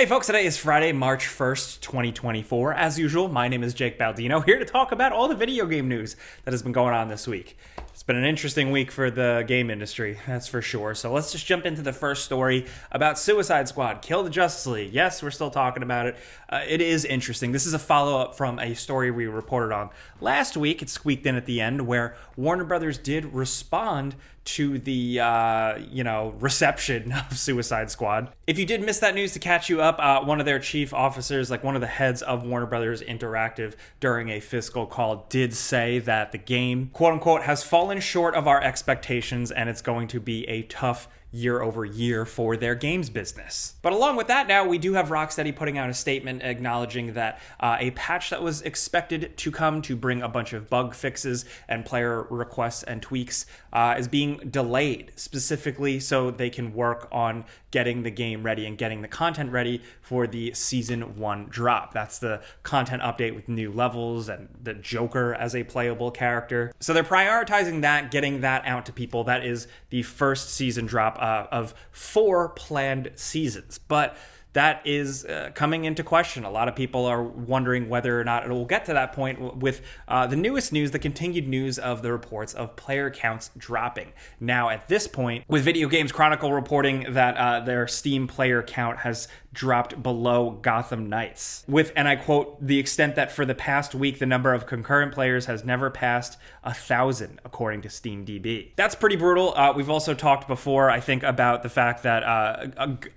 Hey folks, today is Friday, March 1st, 2024. As usual, my name is Jake Baldino, here to talk about all the video game news that has been going on this week. It's been an interesting week for the game industry, that's for sure. So let's just jump into the first story about Suicide Squad, Kill the Justice League. Yes, we're still talking about it. It is interesting. This is a follow-up from a story we reported on last week. It squeaked in at the end where Warner Brothers did respond to the, reception of Suicide Squad. If you did miss that news, to catch you up, one of their chief officers, like one of the heads of Warner Brothers Interactive during a fiscal call, did say that the game, quote unquote, has fallen short of our expectations and it's going to be a tough year over year for their games business. But along with that, now we do have Rocksteady putting out a statement acknowledging that a patch that was expected to come to bring a bunch of bug fixes and player requests and tweaks is being delayed, specifically so they can work on getting the game ready and getting the content ready for the Season 1 drop. That's the content update with new levels and the Joker as a playable character. So they're prioritizing that, getting that out to people. That is the first season drop of 4 planned seasons. But that is coming into question. A lot of people are wondering whether or not it will get to that point with the newest news, the continued news of the reports of player counts dropping. Now, at this point, with Video Games Chronicle reporting that their Steam player count has dropped below Gotham Knights, with, and I quote, the extent that for the past week, the number of concurrent players has never passed 1,000, according to SteamDB. That's pretty brutal. We've also talked before, I think, about the fact that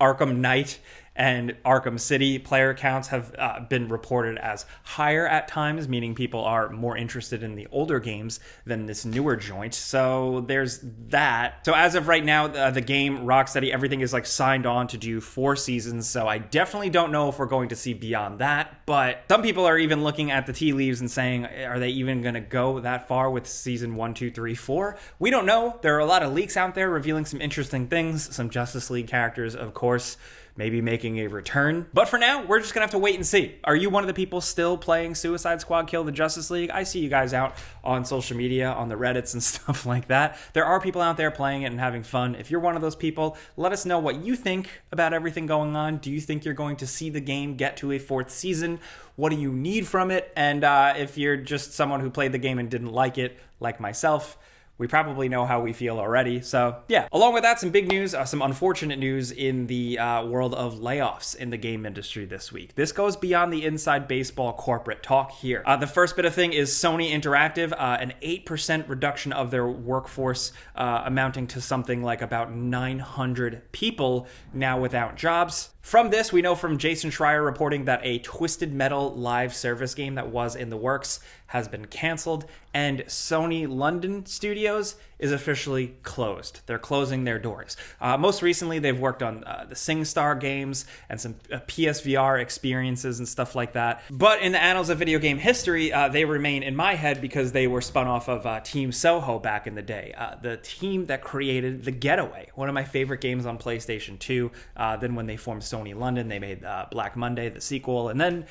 Arkham Knight and Arkham City player counts have been reported as higher at times, meaning people are more interested in the older games than this newer joint. So there's that. So as of right now, the game, Rocksteady, everything is like signed on to do 4 seasons. So I definitely don't know if we're going to see beyond that. But some people are even looking at the tea leaves and saying, are they even going to go that far with season 1, 2, 3, 4? We don't know. There are a lot of leaks out there revealing some interesting things. Some Justice League characters, of course, maybe making a return. But for now, we're just gonna have to wait and see. Are you one of the people still playing Suicide Squad Kill the Justice League? I see you guys out on social media, on the Reddits and stuff like that. There are people out there playing it and having fun. If you're one of those people, let us know what you think about everything going on. Do you think you're going to see the game get to a 4th season? What do you need from it? And if you're just someone who played the game and didn't like it, like myself, we probably know how we feel already. So yeah, along with that, some big news, some unfortunate news in the world of layoffs in the game industry this week. This goes beyond the inside baseball corporate talk here. The first bit of thing is Sony Interactive, an 8% reduction of their workforce, amounting to something like about 900 people now without jobs. From this, we know from Jason Schreier reporting that a Twisted Metal live service game that was in the works has been canceled, and Sony London Studios is officially closed. They're closing their doors. Most recently, they've worked on the SingStar games and some PSVR experiences and stuff like that. But in the annals of video game history, they remain in my head because they were spun off of Team Soho back in the day, the team that created The Getaway, one of my favorite games on PlayStation 2. Then when they formed Sony London, they made Black Monday, the sequel, and then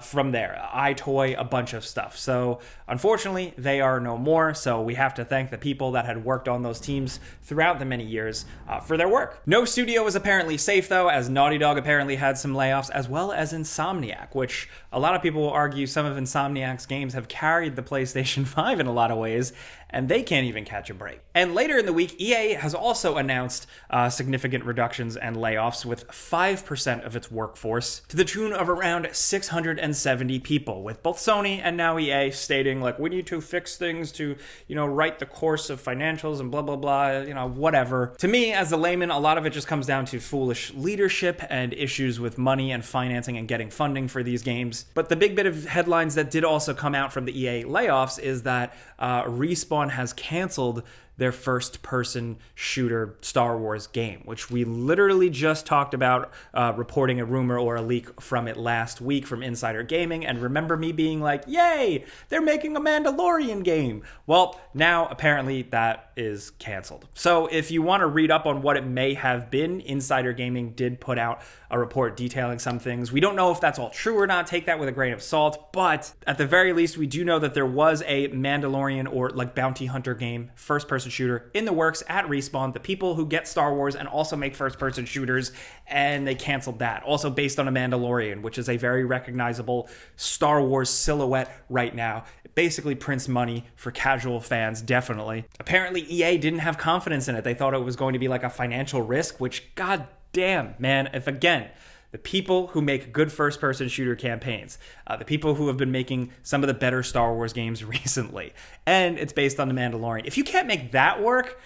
from there, iToy, a bunch of stuff. So unfortunately, they are no more, so we have to thank the people that had worked on those teams throughout the many years for their work. No studio is apparently safe, though, as Naughty Dog apparently had some layoffs, as well as Insomniac, which a lot of people will argue some of Insomniac's games have carried the PlayStation 5 in a lot of ways, and they can't even catch a break. And later in the week, EA has also announced significant reductions and layoffs with 5% of its workforce to the tune of around 670 people, with both Sony and now EA stating, like, we need to fix things to, right the course of financials and blah, blah, blah, whatever. To me, as a layman, a lot of it just comes down to foolish leadership and issues with money and financing and getting funding for these games. But the big bit of headlines that did also come out from the EA layoffs is that Respawn has canceled their first-person shooter Star Wars game, which we literally just talked about reporting a rumor or a leak from it last week from Insider Gaming, and remember me being like, yay, they're making a Mandalorian game. Well, now apparently that is canceled. So if you want to read up on what it may have been, Insider Gaming did put out a report detailing some things. We don't know if that's all true or not. Take that with a grain of salt, but at the very least, we do know that there was a Mandalorian or like bounty hunter game, first-person first-person shooter in the works at Respawn, the people who get Star Wars and also make first-person shooters, and they canceled that. Also based on a Mandalorian, which is a very recognizable Star Wars silhouette right now. It basically prints money for casual fans, definitely. Apparently, EA didn't have confidence in it. They thought it was going to be like a financial risk, which, god damn, man, if again, the people who make good first-person shooter campaigns, the people who have been making some of the better Star Wars games recently, and it's based on The Mandalorian. If you can't make that work,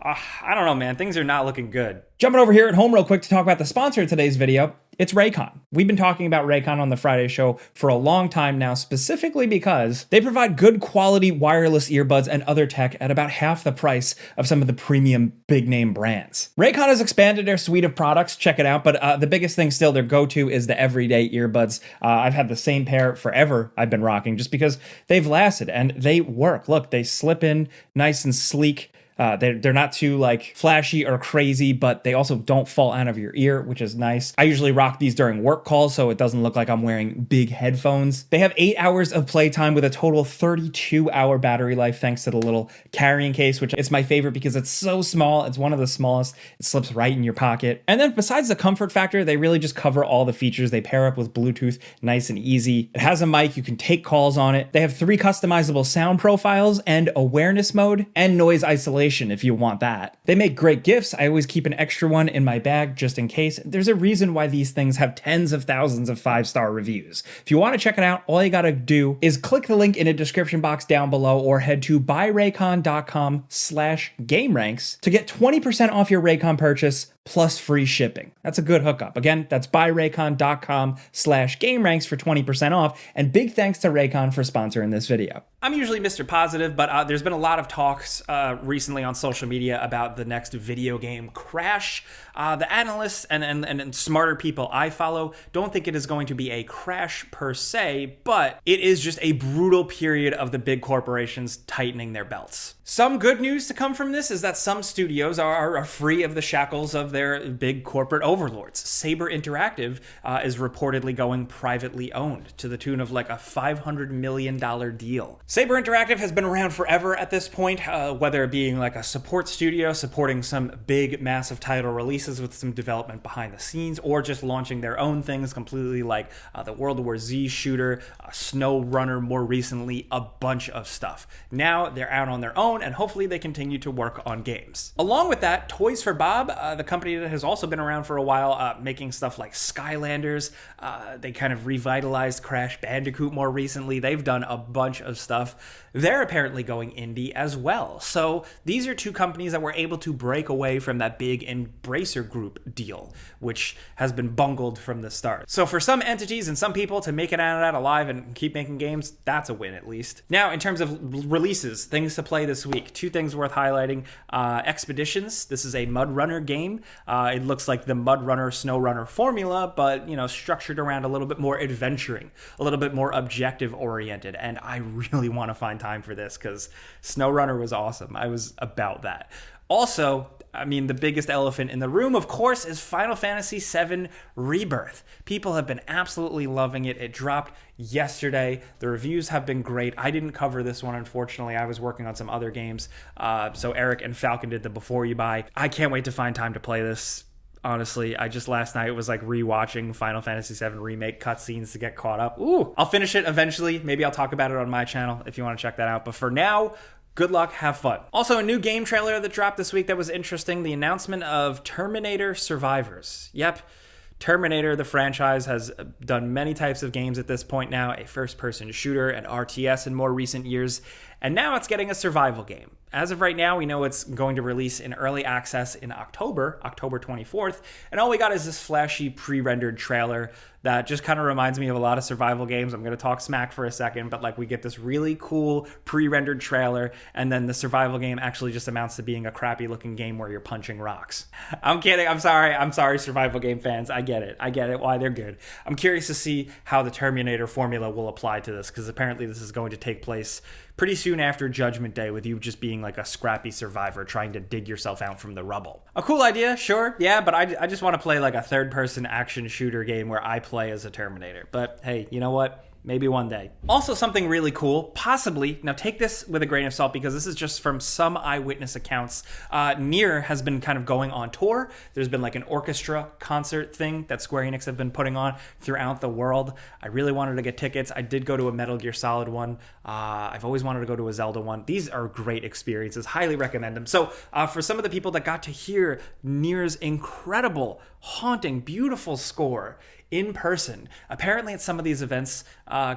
I don't know, man. Things are not looking good. Jumping over here at home real quick to talk about the sponsor of today's video, it's Raycon. We've been talking about Raycon on the Friday show for a long time now, specifically because they provide good quality wireless earbuds and other tech at about half the price of some of the premium big name brands. Raycon has expanded their suite of products, check it out, but the biggest thing still their go-to is the everyday earbuds. I've had the same pair forever I've been rocking just because they've lasted and they work. Look, they slip in nice and sleek. They're not too like flashy or crazy, but they also don't fall out of your ear, which is nice. I usually rock these during work calls, so it doesn't look like I'm wearing big headphones. They have 8 hours of playtime with a total 32-hour battery life, thanks to the little carrying case, which is my favorite because it's so small. It's one of the smallest. It slips right in your pocket. And then besides the comfort factor, they really just cover all the features. They pair up with Bluetooth, nice and easy. It has a mic. You can take calls on it. They have 3 customizable sound profiles and awareness mode and noise isolation if you want that. They make great gifts. I always keep an extra one in my bag just in case. There's a reason why these things have tens of thousands of 5-star reviews. If you want to check it out, all you gotta do is click the link in the description box down below or head to buyraycon.com/gameranx to get 20% off your Raycon purchase plus free shipping. That's a good hookup. Again, that's buyraycon.com/gameranx for 20% off. And big thanks to Raycon for sponsoring this video. I'm usually Mr. Positive, but there's been a lot of talks recently on social media about the next video game crash. The analysts and smarter people I follow don't think it is going to be a crash per se, but it is just a brutal period of the big corporations tightening their belts. Some good news to come from this is that some studios are free of the shackles of their big corporate overlords. Saber Interactive is reportedly going privately owned to the tune of like a $500 million deal. Saber Interactive has been around forever at this point, whether it being like a support studio supporting some big massive title releases with some development behind the scenes, or just launching their own things completely, like the World War Z shooter, SnowRunner more recently, a bunch of stuff. Now they're out on their own, and hopefully they continue to work on games. Along with that, Toys for Bob, the company that has also been around for a while, making stuff like Skylanders. They kind of revitalized Crash Bandicoot more recently. They've done a bunch of stuff. They're apparently going indie as well. So these are 2 companies that were able to break away from that big Embracer Group deal, which has been bungled from the start. So for some entities and some people to make it out of that alive and keep making games, that's a win at least. Now, in terms of releases, things to play this week, 2 things worth highlighting. Expeditions. This is a Mudrunner game. It looks like the Mudrunner SnowRunner formula, but structured around a little bit more adventuring, a little bit more objective oriented, and I really want to find time for this because SnowRunner was awesome. I was about that. Also, I mean, the biggest elephant in the room, of course, is Final Fantasy VII Rebirth. People have been absolutely loving it. It dropped yesterday. The reviews have been great. I didn't cover this one, unfortunately. I was working on some other games. So Eric and Falcon did the Before You Buy. I can't wait to find time to play this. Honestly, I just last night was like rewatching Final Fantasy VII Remake cutscenes to get caught up. Ooh, I'll finish it eventually. Maybe I'll talk about it on my channel if you want to check that out. But for now, good luck, have fun. Also, a new game trailer that dropped this week that was interesting. The announcement of Terminator Survivors. Yep. Terminator, the franchise, has done many types of games at this point now, a first-person shooter, an RTS in more recent years, and now it's getting a survival game. As of right now, we know it's going to release in early access in October 24th, and all we got is this flashy pre-rendered trailer that just kind of reminds me of a lot of survival games. I'm going to talk smack for a second, but like we get this really cool pre-rendered trailer, and then the survival game actually just amounts to being a crappy looking game where you're punching rocks. I'm kidding. I'm sorry, survival game fans. I get it, why they're good. I'm curious to see how the Terminator formula will apply to this, because apparently this is going to take place pretty soon after Judgment Day, with you just being like a scrappy survivor trying to dig yourself out from the rubble. A cool idea, sure, yeah, but I just want to play like a third-person action shooter game where I play as a Terminator. But hey, you know what? maybe one day. Also something really cool, possibly, now take this with a grain of salt because this is just from some eyewitness accounts. Nier has been kind of going on tour. There's been like an orchestra concert thing that Square Enix have been putting on throughout the world. I really wanted to get tickets. I did go to a Metal Gear Solid one. I've always wanted to go to a Zelda one. These are great experiences. Highly recommend them. So for some of the people that got to hear Nier's incredible, haunting, beautiful score in person, apparently at some of these events,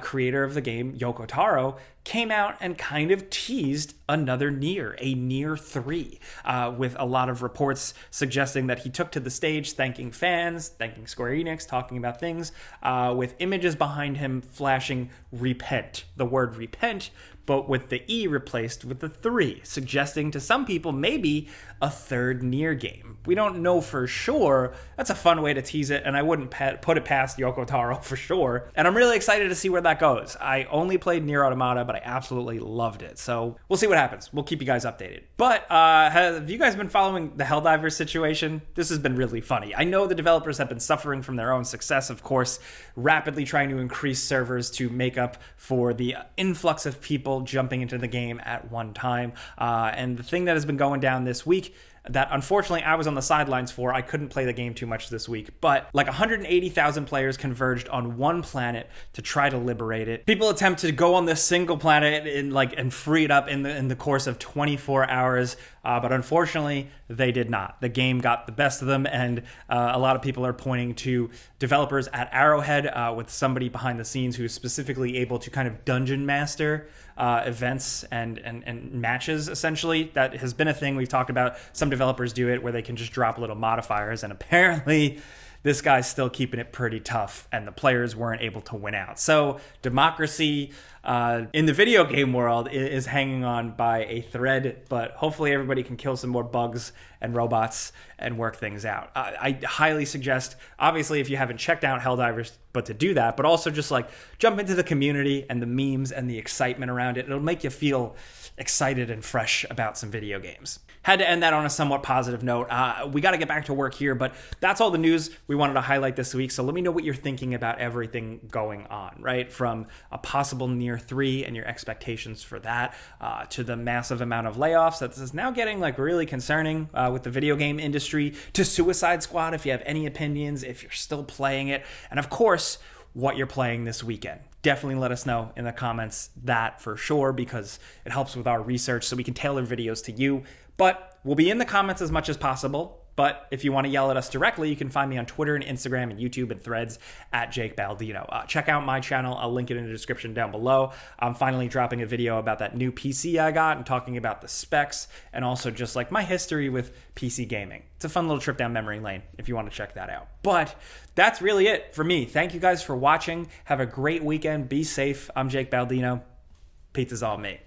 creator of the game, Yoko Taro, came out and kind of teased another Nier, a Nier 3, with a lot of reports suggesting that he took to the stage thanking fans, thanking Square Enix, talking about things, with images behind him flashing repent, the word repent, but with the E replaced with the 3, suggesting to some people maybe a third Nier game. We don't know for sure. That's a fun way to tease it, and I wouldn't put it past Yoko Taro for sure. And I'm really excited to see where that goes. I only played Nier Automata, but I absolutely loved it. So we'll see what happens. We'll keep you guys updated. But have you guys been following the Helldivers situation? This has been really funny. I know the developers have been suffering from their own success, of course, rapidly trying to increase servers to make up for the influx of people jumping into the game at one time. And the thing that has been going down this week that unfortunately I was on the sidelines for. I couldn't play the game too much this week, but like 180,000 players converged on one planet to try to liberate it. People attempt to go on this single planet and free it up in the course of 24 hours, but unfortunately they did not. The game got the best of them, and a lot of people are pointing to developers at Arrowhead with somebody behind the scenes who's specifically able to kind of dungeon master events and matches, essentially. That has been a thing we've talked about. Some developers do it where they can just drop little modifiers, and apparently this guy's still keeping it pretty tough, and the players weren't able to win out. So democracy in the video game world is hanging on by a thread, but hopefully everybody can kill some more bugs and robots and work things out. I highly suggest, obviously, if you haven't checked out Helldivers, but to do that, but also just like jump into the community and the memes and the excitement around it. It'll make you feel excited and fresh about some video games. Had to end that on a somewhat positive note. We got to get back to work here, but that's all the news we wanted to highlight this week. So let me know what you're thinking about everything going on, right? From a possible Nier 3 and your expectations for that, to the massive amount of layoffs that is now getting like really concerning with the video game industry, to Suicide Squad, if you have any opinions, if you're still playing it, and of course, what you're playing this weekend. Definitely let us know in the comments that for sure, because it helps with our research so we can tailor videos to you. But we'll be in the comments as much as possible. But if you want to yell at us directly, you can find me on Twitter and Instagram and YouTube and Threads at Jake Baldino. Check out my channel. I'll link it in the description down below. I'm finally dropping a video about that new PC I got and talking about the specs and also just like my history with PC gaming. It's a fun little trip down memory lane if you want to check that out. But that's really it for me. Thank you guys for watching. Have a great weekend. Be safe. I'm Jake Baldino. Pizza's all me.